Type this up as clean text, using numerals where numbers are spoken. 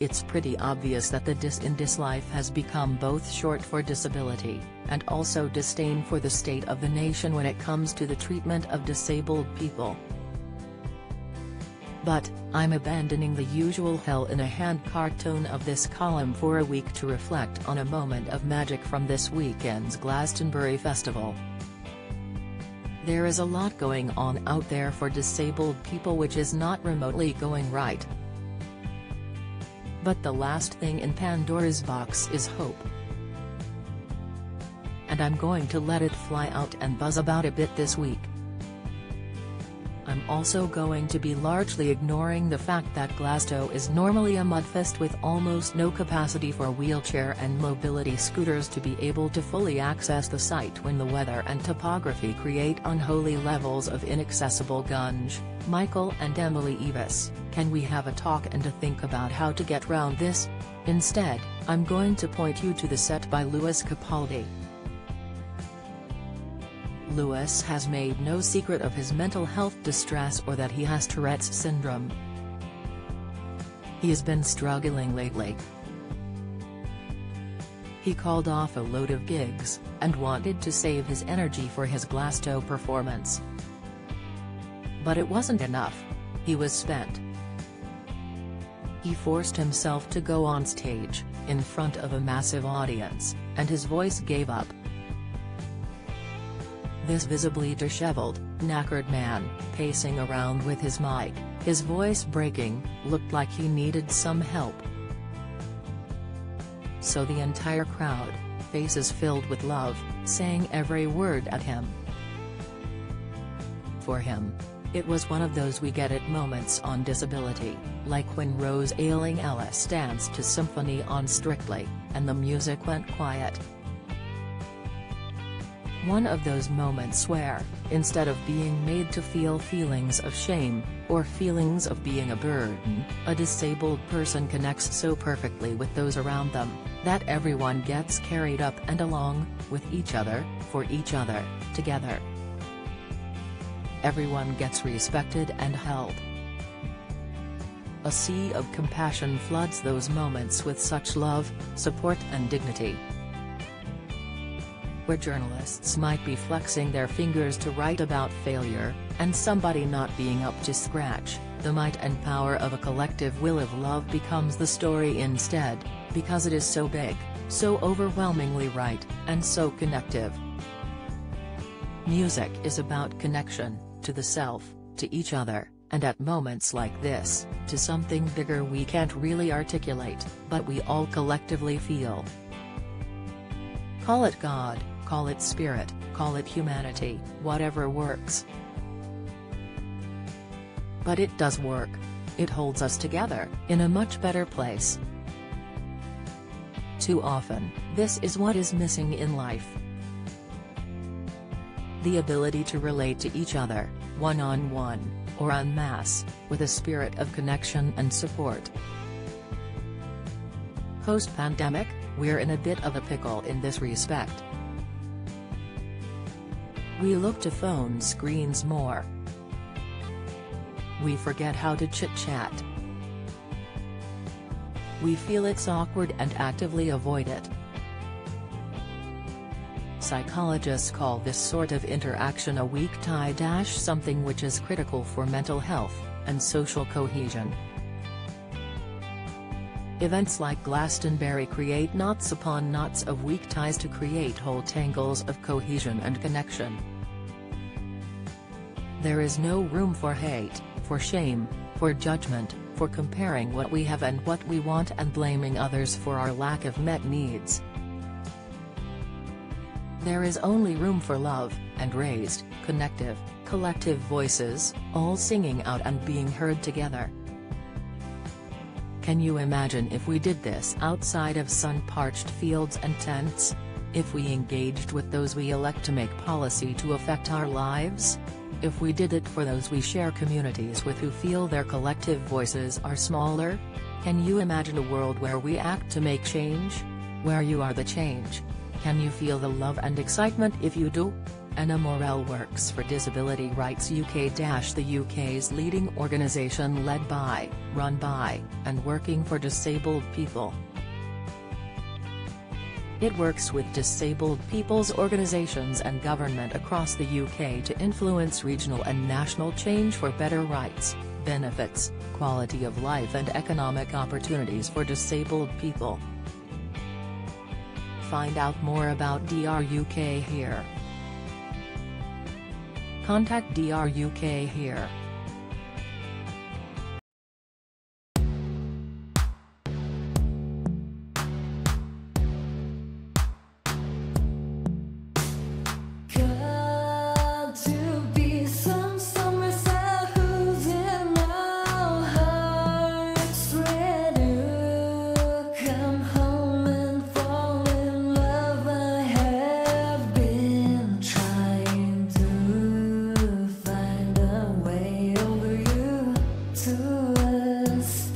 It's pretty obvious that the dis in this life has become both short for disability, and also disdain for the state of the nation when it comes to the treatment of disabled people. But, I'm abandoning the usual hell-in-a-hand cartoon of this column for a week to reflect on a moment of magic from this weekend's Glastonbury festival. There is a lot going on out there for disabled people which is not remotely going right. But the last thing in Pandora's box is hope. And I'm going to let it fly out and buzz about a bit this week. I'm also going to be largely ignoring the fact that Glasgow is normally a mudfest with almost no capacity for wheelchair and mobility scooters to be able to fully access the site when the weather and topography create unholy levels of inaccessible gunge. Michael and Emily Evis, can we have a talk and a think about how to get round this? Instead, I'm going to point you to the set by Lewis Capaldi. Lewis has made no secret of his mental health distress or that he has Tourette's syndrome. He has been struggling lately. He called off a load of gigs, and wanted to save his energy for his Glasgow performance. But it wasn't enough. He was spent. He forced himself to go on stage, in front of a massive audience, and his voice gave up. This visibly disheveled, knackered man, pacing around with his mic, his voice breaking, looked like he needed some help. So the entire crowd, faces filled with love, sang every word at him. For him, it was one of those we get it moments on disability, like when Rose Ayling-Ellis danced to Symphony on Strictly, and the music went quiet. One of those moments where, instead of being made to feel feelings of shame, or feelings of being a burden, a disabled person connects so perfectly with those around them, that everyone gets carried up and along, with each other, for each other, together. Everyone gets respected and held. A sea of compassion floods those moments with such love, support and dignity. Where journalists might be flexing their fingers to write about failure, and somebody not being up to scratch, the might and power of a collective will of love becomes the story instead, because it is so big, so overwhelmingly right, and so connective. Music is about connection, to the self, to each other, and at moments like this, to something bigger we can't really articulate, but we all collectively feel. Call it God, call it spirit, call it humanity, whatever works. But it does work. It holds us together, in a much better place. Too often, this is what is missing in life. The ability to relate to each other, one-on-one, or en masse, with a spirit of connection and support. Post-pandemic, we're in a bit of a pickle in this respect. We look to phone screens more. We forget how to chit-chat. We feel it's awkward and actively avoid it. Psychologists call this sort of interaction a weak tie – something which is critical for mental health, and social cohesion. Events like Glastonbury create knots upon knots of weak ties to create whole tangles of cohesion and connection. There is no room for hate, for shame, for judgment, for comparing what we have and what we want and blaming others for our lack of met needs. There is only room for love, and raised, connective, collective voices, all singing out and being heard together. Can you imagine if we did this outside of sun-parched fields and tents? If we engaged with those we elect to make policy to affect our lives? If we did it for those we share communities with who feel their collective voices are smaller? Can you imagine a world where we act to make change? Where you are the change? Can you feel the love and excitement if you do? Anna Morel works for Disability Rights UK. The UK's leading organisation led by, run by, and working for disabled people. It works with disabled people's organisations and government across the UK to influence regional and national change for better rights, benefits, quality of life and economic opportunities for disabled people. Find out more about DR UK here. Contact DR UK here. To us.